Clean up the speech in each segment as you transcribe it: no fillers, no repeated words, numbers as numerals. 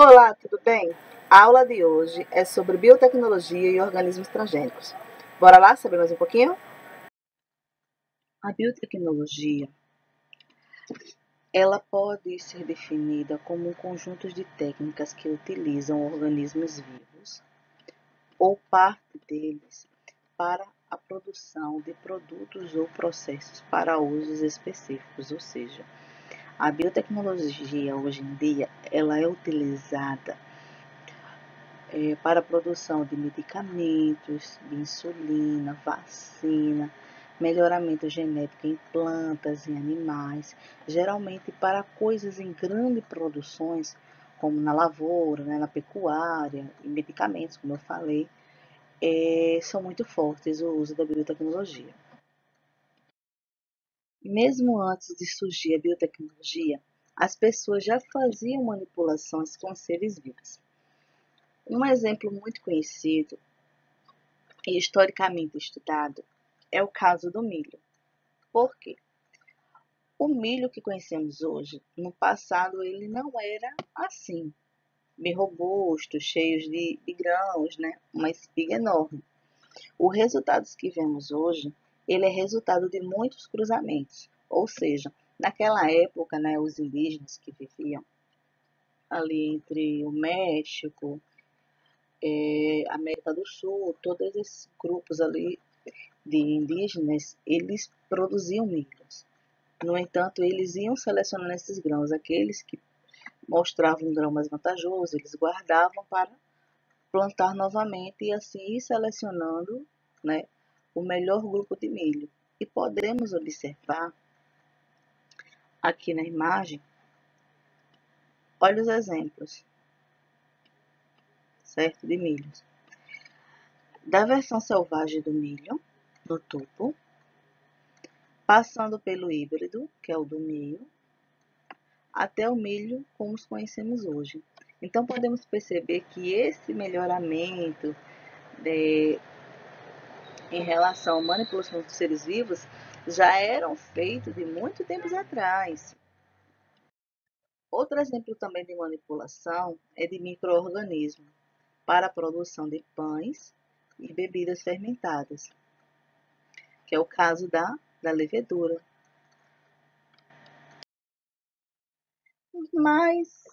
Olá, tudo bem? A aula de hoje é sobre biotecnologia e organismos transgênicos. Bora lá saber mais um pouquinho? A biotecnologia, ela pode ser definida como um conjunto de técnicas que utilizam organismos vivos ou parte deles para a produção de produtos ou processos para usos específicos, ou seja, a biotecnologia hoje em dia ela é utilizada para a produção de medicamentos, de insulina, vacina, melhoramento genético em plantas e animais, geralmente para coisas em grandes produções, como na lavoura, né, na pecuária, e medicamentos, como eu falei, são muito fortes o uso da biotecnologia. Mesmo antes de surgir a biotecnologia, as pessoas já faziam manipulações com seres vivos. Um exemplo muito conhecido e historicamente estudado é o caso do milho. Por quê? O milho que conhecemos hoje, no passado ele não era assim, bem robusto, cheio de grãos, né? Uma espiga enorme. Os resultados que vemos hoje, ele é resultado de muitos cruzamentos, ou seja, naquela época, né, os indígenas que viviam ali entre o México, América do Sul, todos esses grupos ali de indígenas, eles produziam milhos. No entanto, eles iam selecionando esses grãos, aqueles que mostravam um grão mais vantajoso, eles guardavam para plantar novamente e assim ir selecionando, né, o melhor grupo de milho. E podemos observar aqui na imagem, olha os exemplos, certo, de milhos. Da versão selvagem do milho, no topo, passando pelo híbrido, que é o do meio, até o milho como os conhecemos hoje. Então podemos perceber que esse melhoramento em relação à manipulação dos seres vivos já eram feitos de muito tempos atrás. Outro exemplo também de manipulação é de micro-organismos para a produção de pães e bebidas fermentadas, que é o caso da levedura. Mas,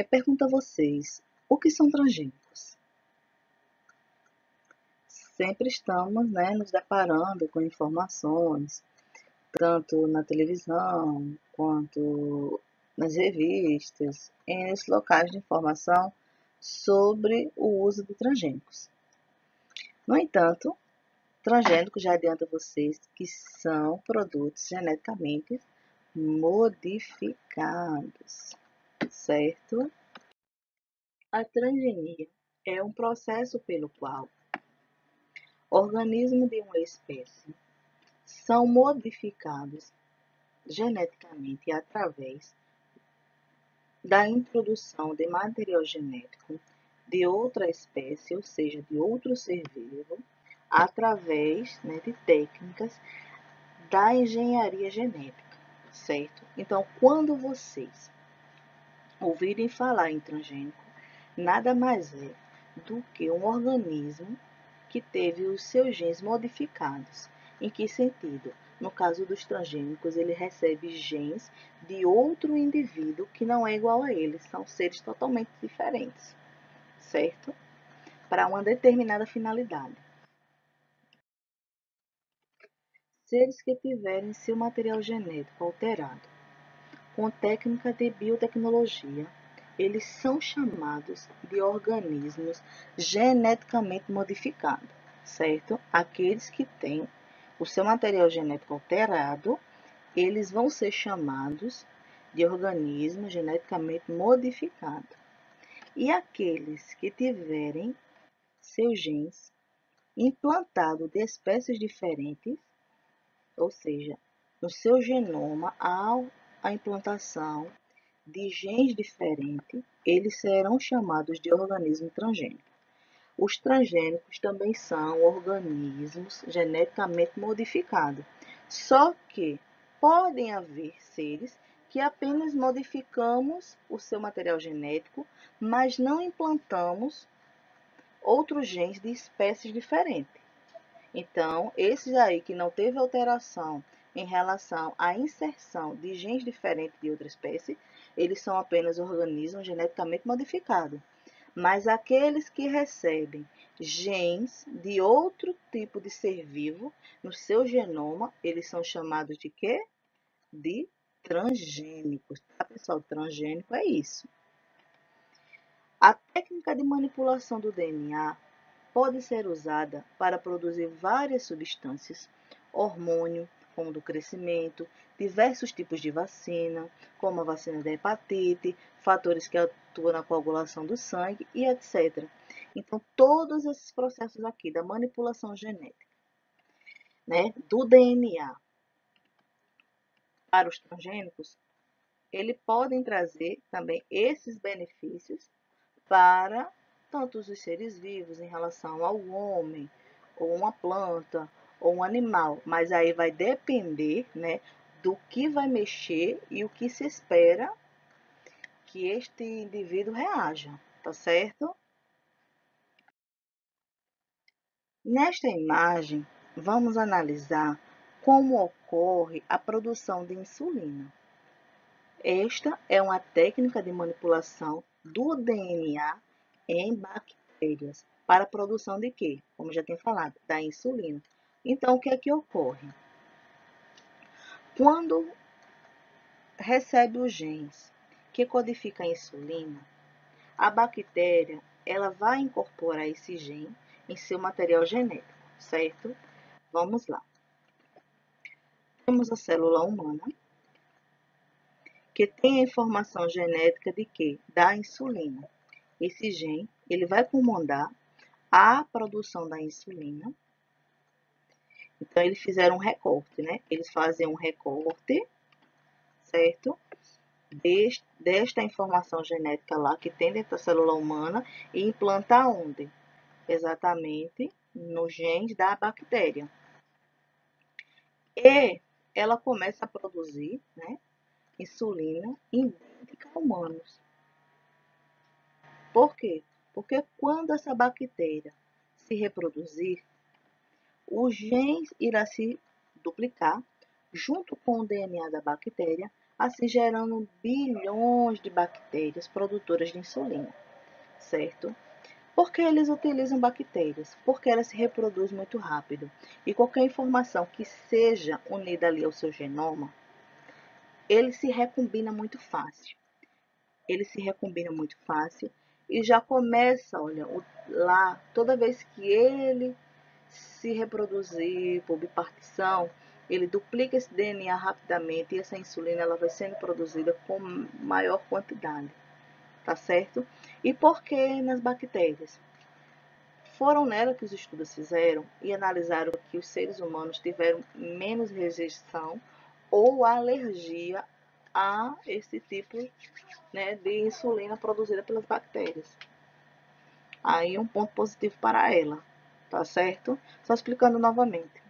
pergunto a vocês, o que são transgênicos? Sempre estamos, né, nos deparando com informações, tanto na televisão, quanto nas revistas, em locais de informação sobre o uso de transgênicos. No entanto, transgênicos já adianto a vocês que são produtos geneticamente modificados, certo? A transgenia é um processo pelo qual organismos de uma espécie são modificados geneticamente através da introdução de material genético de outra espécie, ou seja, de outro ser vivo, através, né, de técnicas da engenharia genética, certo? Então, quando vocês ouvirem falar em transgênico, nada mais é do que um organismo que teve os seus genes modificados. Em que sentido? No caso dos transgênicos, ele recebe genes de outro indivíduo que não é igual a ele, são seres totalmente diferentes, certo? Para uma determinada finalidade. Seres que tiverem seu material genético alterado com técnica de biotecnologia, eles são chamados de organismos geneticamente modificados, certo? Aqueles que têm o seu material genético alterado, eles vão ser chamados de organismos geneticamente modificados. E aqueles que tiverem seus genes implantados de espécies diferentes, ou seja, no seu genoma há a implantação de genes diferentes, eles serão chamados de organismos transgênicos. Os transgênicos também são organismos geneticamente modificados, só que podem haver seres que apenas modificamos o seu material genético, mas não implantamos outros genes de espécies diferentes. Então, esses aí que não teve alteração em relação à inserção de genes diferentes de outra espécie, eles são apenas organismos geneticamente modificados. Mas aqueles que recebem genes de outro tipo de ser vivo no seu genoma, eles são chamados de quê? De transgênicos. Tá, pessoal? Transgênico é isso. A técnica de manipulação do DNA pode ser usada para produzir várias substâncias, hormônio, como do crescimento, diversos tipos de vacina, como a vacina da hepatite, fatores que atuam na coagulação do sangue e etc. Então, todos esses processos aqui da manipulação genética, né, do DNA para os transgênicos, eles podem trazer também esses benefícios para tanto os seres vivos em relação ao homem, ou uma planta, ou um animal. Mas aí vai depender, né, do que vai mexer e o que se espera que este indivíduo reaja, tá certo? Nesta imagem, vamos analisar como ocorre a produção de insulina. Esta é uma técnica de manipulação do DNA em bactérias para a produção de quê? Como já tinha falado, da insulina. Então, o que é que ocorre? Quando recebe os genes que codificam a insulina, a bactéria ela vai incorporar esse gene em seu material genético, certo? Vamos lá. Temos a célula humana, que tem a informação genética de quê? Da insulina. Esse gene, ele vai comandar a produção da insulina. Então, eles fizeram um recorte, né? Eles fazem um recorte, certo? Desta informação genética lá que tem dentro da célula humana e implanta onde? Exatamente nos genes da bactéria. E ela começa a produzir, né, insulina idêntica a humanos. Por quê? Porque quando essa bactéria se reproduzir, o gene irá se duplicar junto com o DNA da bactéria, assim gerando bilhões de bactérias produtoras de insulina, certo? Por que eles utilizam bactérias? Porque elas se reproduzem muito rápido. E qualquer informação que seja unida ali ao seu genoma, ele se recombina muito fácil. Ele se recombina muito fácil e já começa, olha, lá, toda vez que ele se reproduzir por bipartição, ele duplica esse DNA rapidamente e essa insulina ela vai sendo produzida com maior quantidade, tá certo? E por que nas bactérias? Foram nela que os estudos fizeram e analisaram que os seres humanos tiveram menos rejeição ou alergia a esse tipo, né, de insulina produzida pelas bactérias. Aí um ponto positivo para ela, tá certo? Só explicando novamente.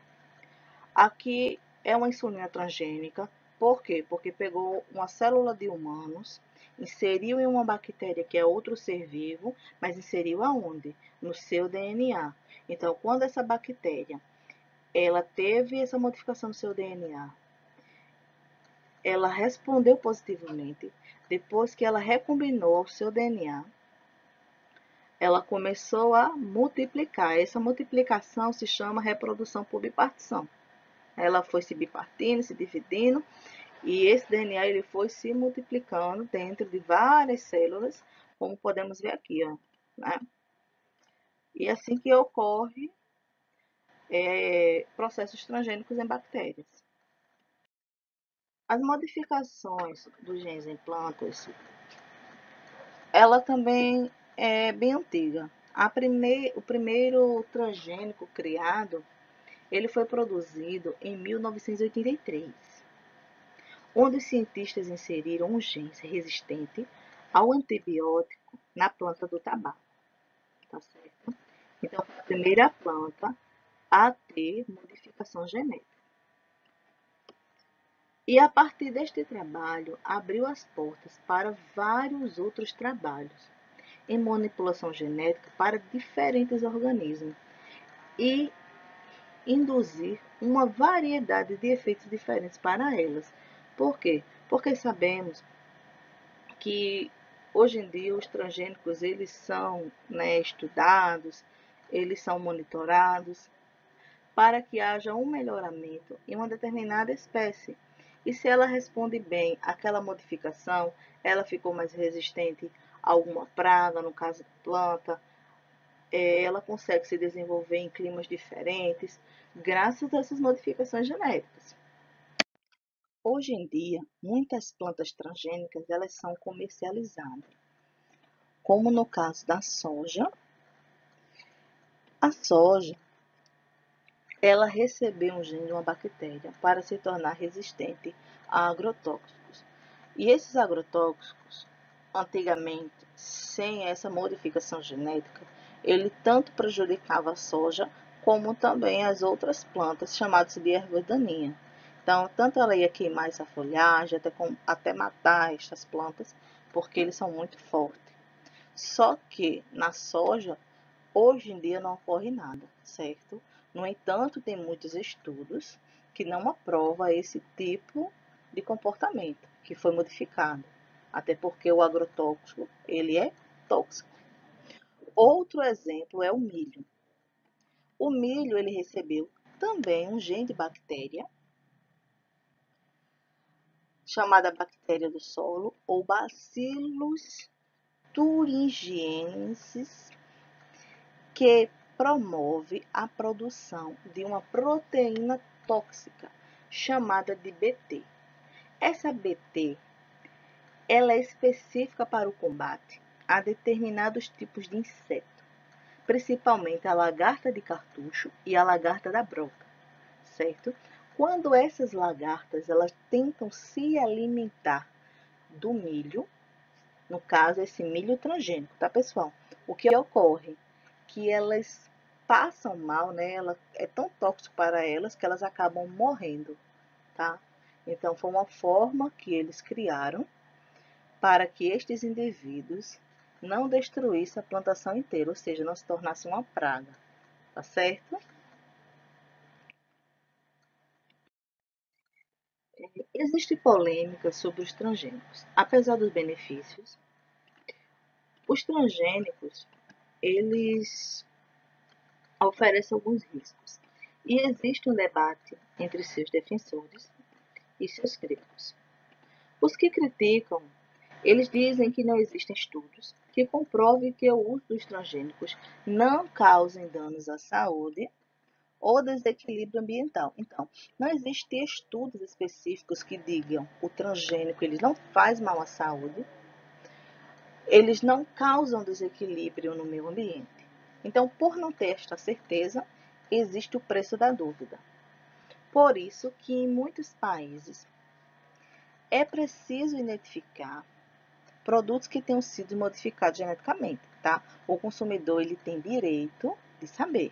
Aqui é uma insulina transgênica. Por quê? Porque pegou uma célula de humanos, inseriu em uma bactéria que é outro ser vivo, mas inseriu aonde? No seu DNA. Então, quando essa bactéria ela teve essa modificação no seu DNA, ela respondeu positivamente. Depois que ela recombinou o seu DNA, ela começou a multiplicar. Essa multiplicação se chama reprodução por bipartição. Ela foi se bipartindo, se dividindo, e esse DNA ele foi se multiplicando dentro de várias células, como podemos ver aqui, ó, né? E assim que ocorre processos transgênicos em bactérias. As modificações dos genes em plantas, ela também é bem antiga. O primeiro transgênico criado, ele foi produzido em 1983, onde os cientistas inseriram um gene resistente ao antibiótico na planta do tabaco, tá certo? Então, foi a primeira planta a ter modificação genética. E a partir deste trabalho, abriu as portas para vários outros trabalhos em manipulação genética para diferentes organismos e induzir uma variedade de efeitos diferentes para elas. Por quê? Porque sabemos que hoje em dia os transgênicos eles são, né, estudados, eles são monitorados para que haja um melhoramento em uma determinada espécie. E se ela responde bem àquela modificação, ela ficou mais resistente a alguma praga, no caso da planta, ela consegue se desenvolver em climas diferentes, graças a essas modificações genéticas. Hoje em dia, muitas plantas transgênicas elas são comercializadas, como no caso da soja. A soja, ela recebeu um gene de uma bactéria para se tornar resistente a agrotóxicos. E esses agrotóxicos, antigamente, sem essa modificação genética, ele tanto prejudicava a soja como também as outras plantas chamadas de erva daninha. Então, tanto ela ia queimar essa folhagem, até matar estas plantas, porque eles são muito fortes. Só que na soja, hoje em dia não ocorre nada, certo? No entanto, tem muitos estudos que não aprovam esse tipo de comportamento que foi modificado, até porque o agrotóxico, ele é tóxico. Outro exemplo é o milho. O milho, ele recebeu também um gene de bactéria, chamada bactéria do solo, ou Bacillus thuringiensis, que promove a produção de uma proteína tóxica chamada de Bt. Essa Bt, ela é específica para o combate a determinados tipos de inseto, principalmente a lagarta de cartucho e a lagarta da broca, certo? Quando essas lagartas elas tentam se alimentar do milho, no caso esse milho transgênico, tá pessoal? O que ocorre? Que elas passam mal, né? Ela é tão tóxico para elas que elas acabam morrendo, tá? Então foi uma forma que eles criaram para que estes indivíduos não destruíssem a plantação inteira, ou seja, não se tornasse uma praga, tá certo? Existe polêmica sobre os transgênicos. Apesar dos benefícios, os transgênicos, eles oferecem alguns riscos. E existe um debate entre seus defensores e seus críticos. Os que criticam, eles dizem que não existem estudos que comprovem que o uso dos transgênicos não causem danos à saúde ou desequilíbrio ambiental. Então, não existem estudos específicos que digam que o transgênico ele não faz mal à saúde, eles não causam desequilíbrio no meio ambiente. Então, por não ter esta certeza, existe o preço da dúvida. Por isso que em muitos países é preciso identificar produtos que tenham sido modificados geneticamente, tá? O consumidor ele tem direito de saber.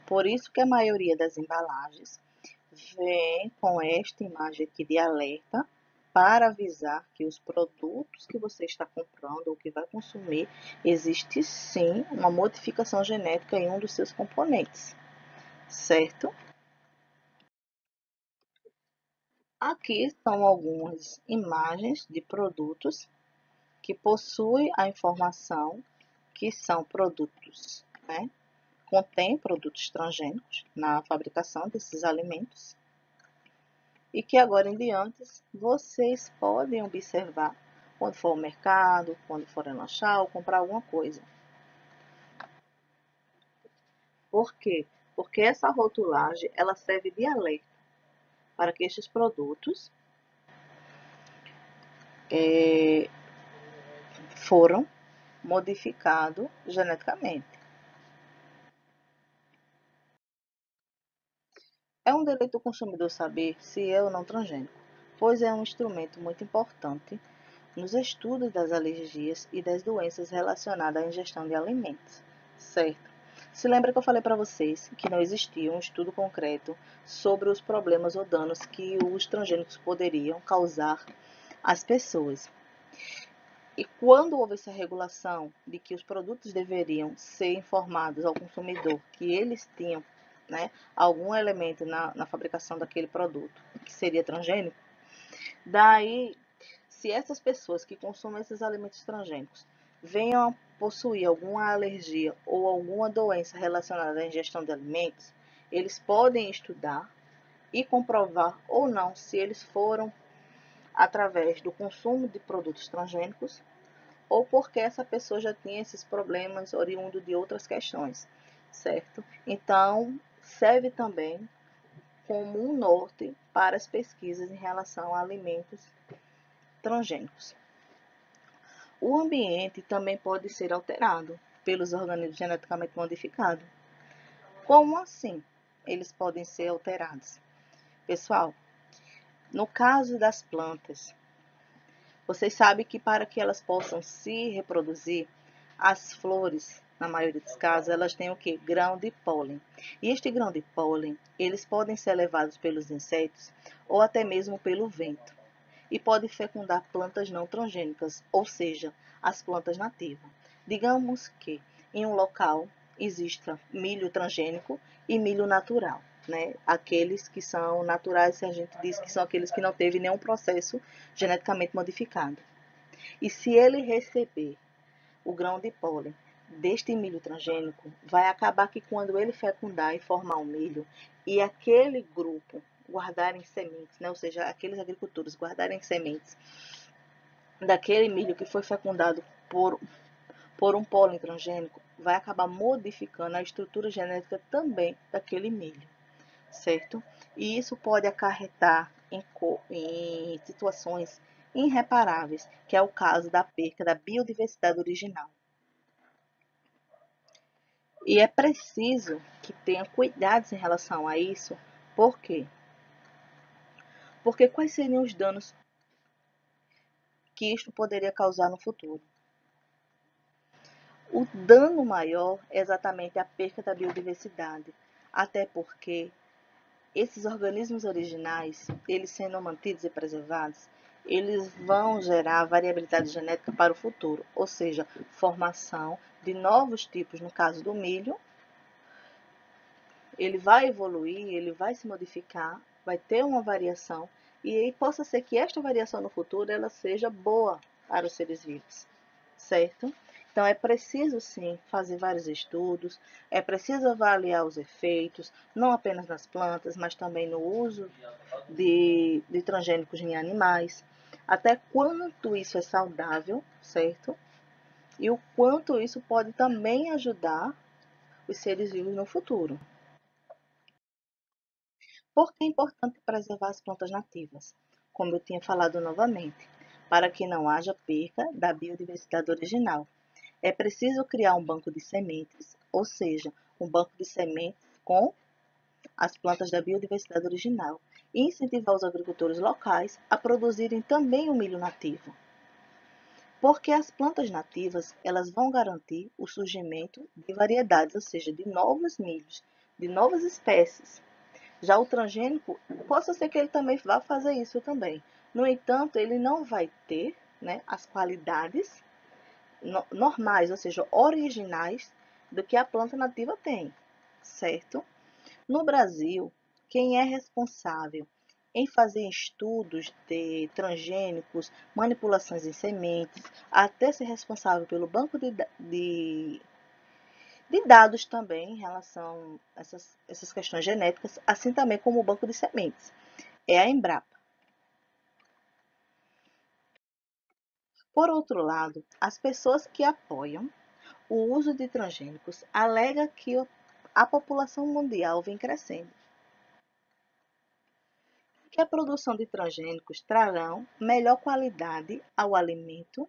Por isso que a maioria das embalagens vem com esta imagem aqui de alerta para avisar que os produtos que você está comprando ou que vai consumir, existe sim uma modificação genética em um dos seus componentes, certo? Aqui estão algumas imagens de produtos que possuem a informação que são produtos, né? Contém produtos transgênicos na fabricação desses alimentos e que agora em diante vocês podem observar quando for ao mercado, quando forem lanchar ou comprar alguma coisa. Por quê? Porque essa rotulagem ela serve de alerta para que estes produtos foram modificados geneticamente. É um direito do consumidor saber se é ou não transgênico, pois é um instrumento muito importante nos estudos das alergias e das doenças relacionadas à ingestão de alimentos, certo? Se lembra que eu falei para vocês que não existia um estudo concreto sobre os problemas ou danos que os transgênicos poderiam causar às pessoas. E quando houve essa regulação de que os produtos deveriam ser informados ao consumidor que eles tinham, né, algum elemento na fabricação daquele produto que seria transgênico, daí, se essas pessoas que consomem esses alimentos transgênicos venham a possuir alguma alergia ou alguma doença relacionada à ingestão de alimentos, eles podem estudar e comprovar ou não se eles foram através do consumo de produtos transgênicos ou porque essa pessoa já tinha esses problemas oriundo de outras questões, certo? Então, serve também como um norte para as pesquisas em relação a alimentos transgênicos. O ambiente também pode ser alterado pelos organismos geneticamente modificados. Como assim eles podem ser alterados? Pessoal, no caso das plantas, vocês sabem que para que elas possam se reproduzir, as flores, na maioria dos casos, elas têm o que? Grão de pólen. E este grão de pólen, eles podem ser levados pelos insetos ou até mesmo pelo vento. E pode fecundar plantas não transgênicas, ou seja, as plantas nativas. Digamos que em um local exista milho transgênico e milho natural, né? Aqueles que são naturais, a gente diz que são aqueles que não teve nenhum processo geneticamente modificado. E se ele receber o grão de pólen deste milho transgênico, vai acabar que quando ele fecundar e formar um milho, e aquele grupo guardarem sementes, né? Ou seja, aqueles agricultores guardarem sementes daquele milho que foi fecundado por um pólen transgênico, vai acabar modificando a estrutura genética também daquele milho, certo? E isso pode acarretar em situações irreparáveis, que é o caso da perca da biodiversidade original. E é preciso que tenha cuidados em relação a isso. Por quê? Porque quais seriam os danos que isto poderia causar no futuro? O dano maior é exatamente a perca da biodiversidade, até porque esses organismos originais, eles sendo mantidos e preservados, eles vão gerar variabilidade genética para o futuro, ou seja, formação de novos tipos, no caso do milho, ele vai evoluir, ele vai se modificar, vai ter uma variação, e aí possa ser que esta variação no futuro ela seja boa para os seres vivos, certo? Então é preciso sim fazer vários estudos, é preciso avaliar os efeitos, não apenas nas plantas, mas também no uso de transgênicos em animais, até quanto isso é saudável, certo? E o quanto isso pode também ajudar os seres vivos no futuro. Por que é importante preservar as plantas nativas? Como eu tinha falado novamente, para que não haja perca da biodiversidade original. É preciso criar um banco de sementes, ou seja, um banco de sementes com as plantas da biodiversidade original, e incentivar os agricultores locais a produzirem também o milho nativo. Porque as plantas nativas, elas vão garantir o surgimento de variedades, ou seja, de novos milhos, de novas espécies. Já o transgênico, possa ser que ele também vá fazer isso também. No entanto, ele não vai ter, né, as qualidades normais, ou seja, originais do que a planta nativa tem, certo? No Brasil, quem é responsável em fazer estudos de transgênicos, manipulações em sementes, até ser responsável pelo banco de dados também em relação a essas questões genéticas, assim também como o banco de sementes, é a Embrapa. Por outro lado, as pessoas que apoiam o uso de transgênicos alegam que a população mundial vem crescendo, que a produção de transgênicos trarão melhor qualidade ao alimento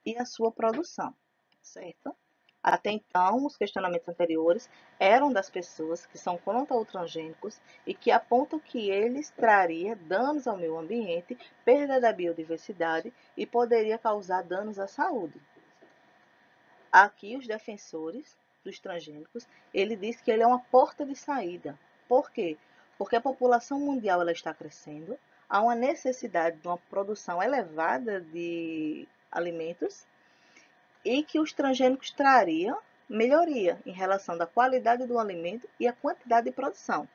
e à sua produção, certo? Até então, os questionamentos anteriores eram das pessoas que são contra os transgênicos e que apontam que eles trariam danos ao meio ambiente, perda da biodiversidade e poderia causar danos à saúde. Aqui os defensores dos transgênicos, ele diz que ele é uma porta de saída. Por quê? Porque a população mundial ela está crescendo, há uma necessidade de uma produção elevada de alimentos e que os transgênicos trariam melhoria em relação da qualidade do alimento e a quantidade de produção.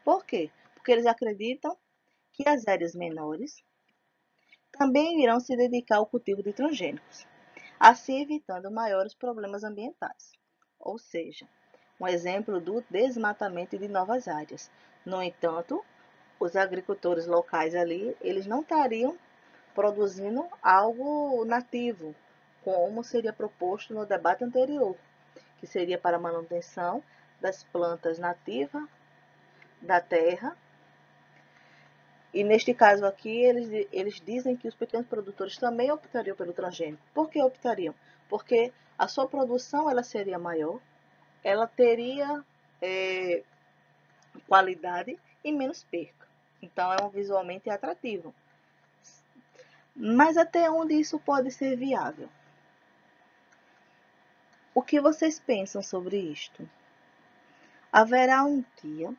Por quê? Porque eles acreditam que as áreas menores também irão se dedicar ao cultivo de transgênicos, assim evitando maiores problemas ambientais. Ou seja, um exemplo do desmatamento de novas áreas. No entanto, os agricultores locais ali, eles não estariam produzindo algo nativo, como seria proposto no debate anterior, que seria para a manutenção das plantas nativas da terra. E neste caso aqui, eles dizem que os pequenos produtores também optariam pelo transgênico. Por que optariam? Porque a sua produção ela seria maior, ela teria qualidade e menos perca. Então é um visualmente atrativo. Mas até onde isso pode ser viável? O que vocês pensam sobre isto? Haverá um dia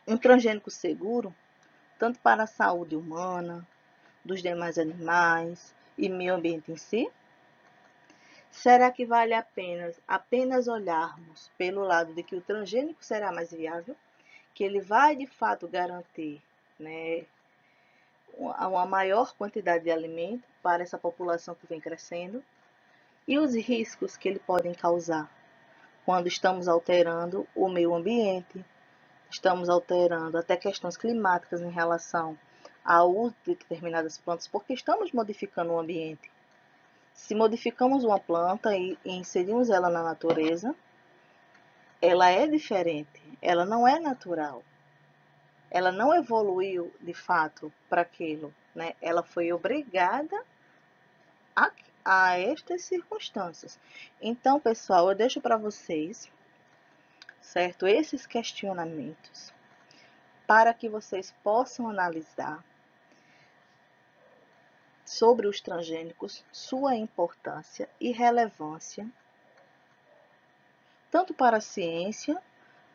um transgênico seguro, tanto para a saúde humana, dos demais animais e meio ambiente em si? Será que vale a pena apenas olharmos pelo lado de que o transgênico será mais viável, que ele vai de fato garantir, né, uma maior quantidade de alimento para essa população que vem crescendo, e os riscos que ele pode causar quando estamos alterando o meio ambiente, estamos alterando até questões climáticas em relação ao uso de determinadas plantas, porque estamos modificando o ambiente. Se modificamos uma planta e inserimos ela na natureza, ela é diferente, ela não é natural. Ela não evoluiu de fato para aquilo, né? Ela foi obrigada a estas circunstâncias. Então, pessoal, eu deixo para vocês, certo, esses questionamentos para que vocês possam analisar sobre os transgênicos, sua importância e relevância, tanto para a ciência,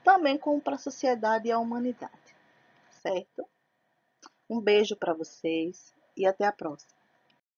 também como para a sociedade e a humanidade, certo? Um beijo para vocês e até a próxima.